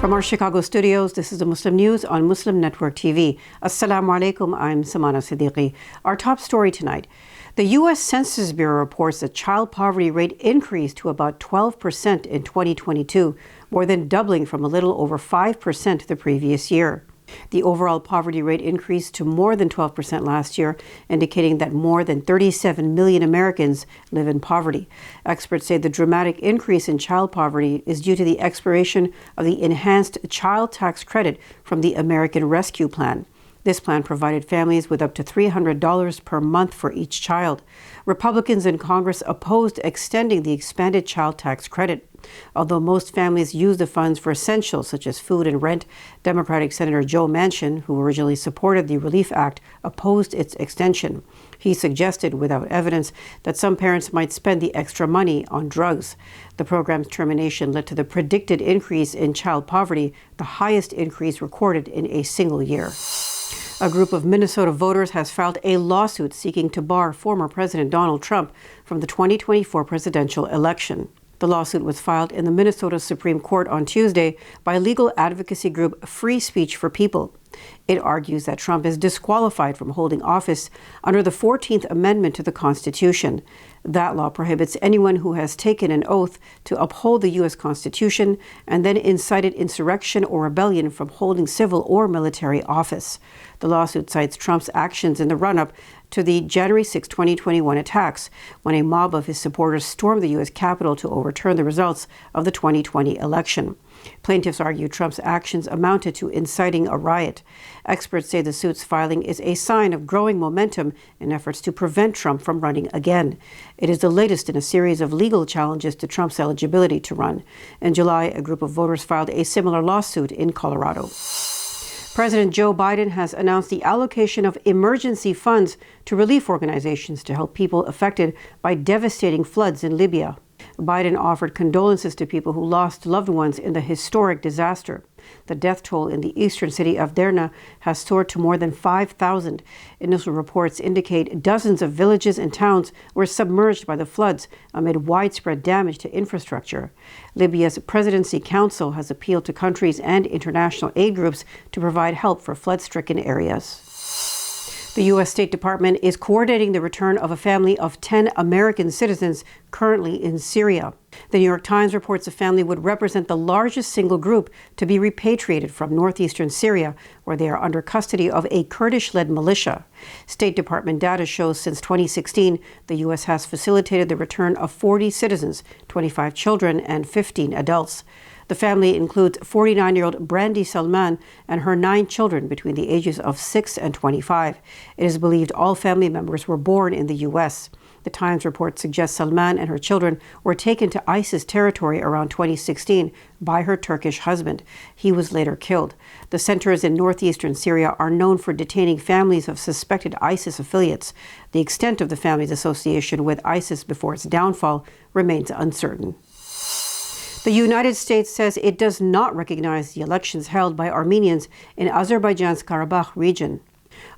From our Chicago studios, this is the Muslim News on Muslim Network TV. Assalamu alaikum, I'm Samana Siddiqui. Our top story tonight. The U.S. Census Bureau reports the child poverty rate increased to about 12% in 2022, more than doubling from a little over 5% the previous year. The overall poverty rate increased to more than 12% last year, indicating that more than 37 million Americans live in poverty. Experts say the dramatic increase in child poverty is due to the expiration of the enhanced child tax credit from the American Rescue Plan. This plan provided families with up to $300 per month for each child. Republicans in Congress opposed extending the expanded child tax credit. Although most families use the funds for essentials such as food and rent, Democratic Senator Joe Manchin, who originally supported the Relief Act, opposed its extension. He suggested, without evidence, that some parents might spend the extra money on drugs. The program's termination led to the predicted increase in child poverty, the highest increase recorded in a single year. A group of Minnesota voters has filed a lawsuit seeking to bar former President Donald Trump from the 2024 presidential election. The lawsuit was filed in the Minnesota Supreme Court on Tuesday by legal advocacy group Free Speech for People. It argues that Trump is disqualified from holding office under the 14th Amendment to the Constitution. That law prohibits anyone who has taken an oath to uphold the U.S. Constitution and then incited insurrection or rebellion from holding civil or military office. The lawsuit cites Trump's actions in the run-up to the January 6, 2021 attacks, when a mob of his supporters stormed the U.S. Capitol to overturn the results of the 2020 election. Plaintiffs argue Trump's actions amounted to inciting a riot. Experts say the suit's filing is a sign of growing momentum in efforts to prevent Trump from running again. It is the latest in a series of legal challenges to Trump's eligibility to run. In July, a group of voters filed a similar lawsuit in Colorado. President Joe Biden has announced the allocation of emergency funds to relief organizations to help people affected by devastating floods in Libya. Biden offered condolences to people who lost loved ones in the historic disaster. The death toll in the eastern city of Derna has soared to more than 5,000. Initial reports indicate dozens of villages and towns were submerged by the floods amid widespread damage to infrastructure. Libya's Presidency Council has appealed to countries and international aid groups to provide help for flood-stricken areas. The U.S. State Department is coordinating the return of a family of 10 American citizens currently in Syria. The New York Times reports the family would represent the largest single group to be repatriated from northeastern Syria, where they are under custody of a Kurdish-led militia. State Department data shows since 2016, the U.S. has facilitated the return of 40 citizens, 25 children, and 15 adults. The family includes 49-year-old Brandy Salman and her 9 children between the ages of 6 and 25. It is believed all family members were born in the U.S. The Times report suggests Salman and her children were taken to ISIS territory around 2016 by her Turkish husband. He was later killed. The centers in northeastern Syria are known for detaining families of suspected ISIS affiliates. The extent of the family's association with ISIS before its downfall remains uncertain. The United States says it does not recognize the elections held by Armenians in Azerbaijan's Karabakh region.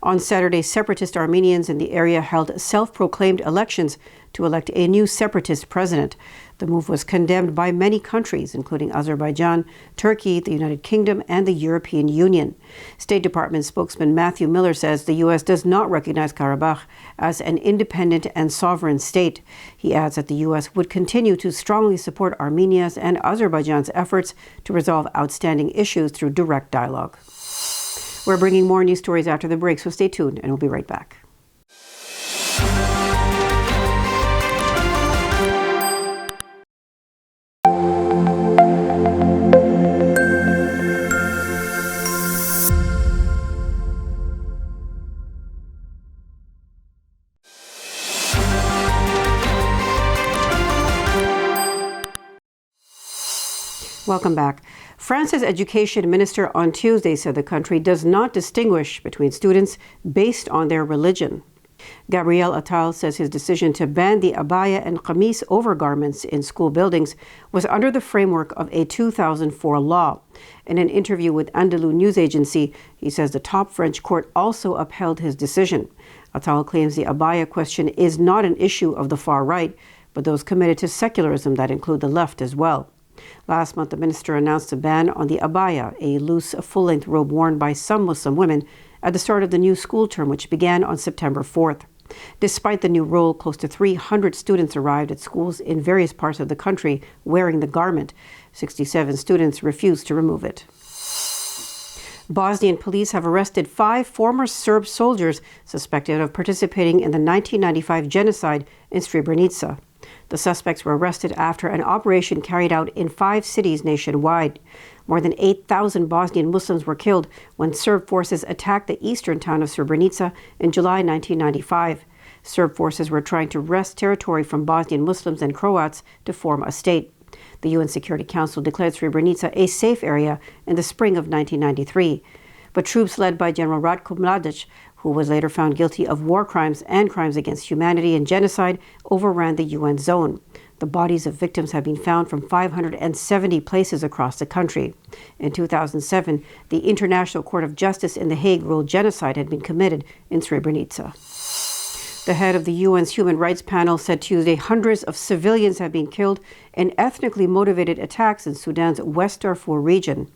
On Saturday, separatist Armenians in the area held self-proclaimed elections to elect a new separatist president. The move was condemned by many countries, including Azerbaijan, Turkey, the United Kingdom, and the European Union. State Department spokesman Matthew Miller says the U.S. does not recognize Karabakh as an independent and sovereign state. He adds that the U.S. would continue to strongly support Armenia's and Azerbaijan's efforts to resolve outstanding issues through direct dialogue. We're bringing more news stories after the break, so stay tuned, and we'll be right back. Welcome back. France's education minister on Tuesday said the country does not distinguish between students based on their religion. Gabriel Attal says his decision to ban the abaya and qamis overgarments in school buildings was under the framework of a 2004 law. In an interview with Andalou news agency, he says the top French court also upheld his decision. Attal claims the abaya question is not an issue of the far right, but those committed to secularism that include the left as well. Last month, the minister announced a ban on the abaya, a loose, full-length robe worn by some Muslim women, at the start of the new school term, which began on September 4th. Despite the new rule, close to 300 students arrived at schools in various parts of the country wearing the garment. 67 students refused to remove it. Bosnian police have arrested 5 former Serb soldiers suspected of participating in the 1995 genocide in Srebrenica. The suspects were arrested after an operation carried out in 5 cities nationwide. More than 8,000 Bosnian Muslims were killed when Serb forces attacked the eastern town of Srebrenica in July 1995. Serb forces were trying to wrest territory from Bosnian Muslims and Croats to form a state. The UN Security Council declared Srebrenica a safe area in the spring of 1993. But troops led by General Ratko Mladic, who was later found guilty of war crimes and crimes against humanity and genocide, overran the UN zone. The bodies of victims have been found from 570 places across the country. In 2007, the International Court of Justice in The Hague ruled genocide had been committed in Srebrenica. The head of the UN's Human Rights Panel said Tuesday hundreds of civilians have been killed in ethnically motivated attacks in Sudan's West Darfur region.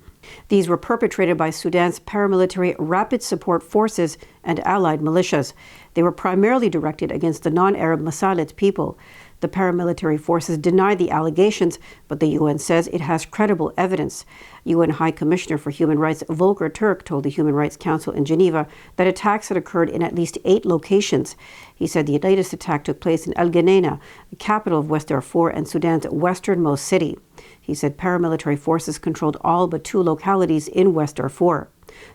These were perpetrated by Sudan's paramilitary Rapid Support Forces and allied militias. They were primarily directed against the non-Arab Masalit people. The paramilitary forces denied the allegations, but the UN says it has credible evidence. UN High Commissioner for Human Rights Volker Turk told the Human Rights Council in Geneva that attacks had occurred in at least 8 locations. He said the latest attack took place in El Geneina, the capital of West Darfur and Sudan's westernmost city. He said paramilitary forces controlled all but 2 localities in West Darfur.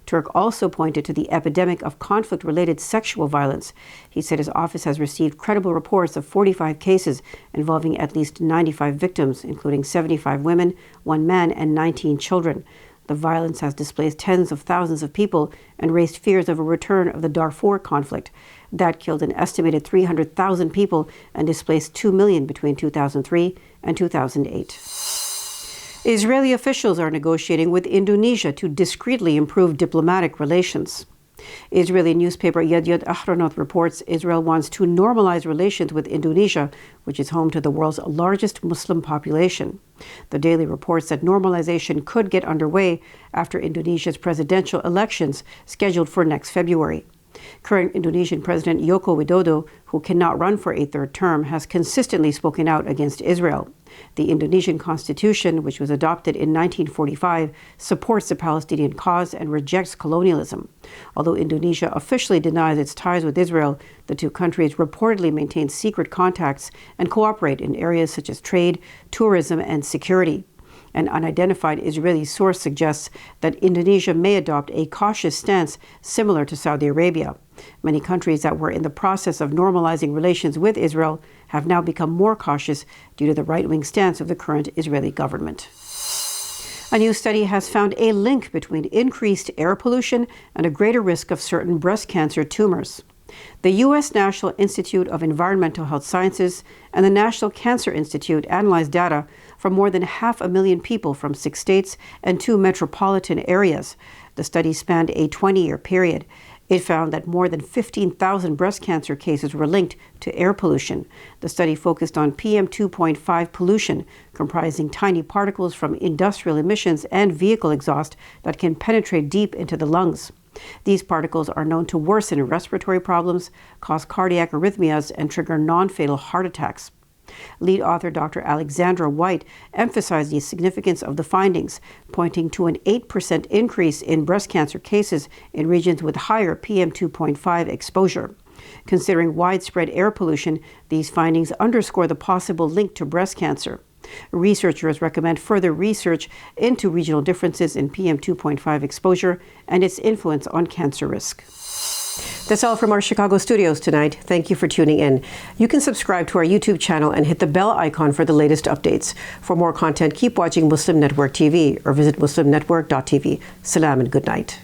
Turk also pointed to the epidemic of conflict-related sexual violence. He said his office has received credible reports of 45 cases involving at least 95 victims, including 75 women, 1 man, and 19 children. The violence has displaced tens of thousands of people and raised fears of a return of the Darfur conflict. That killed an estimated 300,000 people and displaced 2 million between 2003 and 2008. Israeli officials are negotiating with Indonesia to discreetly improve diplomatic relations. Israeli newspaper Yediot Ahronot reports Israel wants to normalize relations with Indonesia, which is home to the world's largest Muslim population. The Daily reports that normalization could get underway after Indonesia's presidential elections scheduled for next February. Current Indonesian President Joko Widodo, who cannot run for a 3rd term, has consistently spoken out against Israel. The Indonesian constitution, which was adopted in 1945, supports the Palestinian cause and rejects colonialism. Although Indonesia officially denies its ties with Israel, the 2 countries reportedly maintain secret contacts and cooperate in areas such as trade, tourism, and security. An unidentified Israeli source suggests that Indonesia may adopt a cautious stance similar to Saudi Arabia. Many countries that were in the process of normalizing relations with Israel have now become more cautious due to the right-wing stance of the current Israeli government. A new study has found a link between increased air pollution and a greater risk of certain breast cancer tumors. The U.S. National Institute of Environmental Health Sciences and the National Cancer Institute analyzed data from more than 500,000 people from 6 states and 2 metropolitan areas. The study spanned a 20-year period. It found that more than 15,000 breast cancer cases were linked to air pollution. The study focused on PM2.5 pollution, comprising tiny particles from industrial emissions and vehicle exhaust that can penetrate deep into the lungs. These particles are known to worsen respiratory problems, cause cardiac arrhythmias, and trigger non-fatal heart attacks. Lead author Dr. Alexandra White emphasized the significance of the findings, pointing to an 8% increase in breast cancer cases in regions with higher PM2.5 exposure. Considering widespread air pollution, these findings underscore the possible link to breast cancer. Researchers recommend further research into regional differences in PM2.5 exposure and its influence on cancer risk. That's all from our Chicago studios tonight. Thank you for tuning in. You can subscribe to our YouTube channel and hit the bell icon for the latest updates. For more content, keep watching Muslim Network TV or visit muslimnetwork.tv. Salam and good night.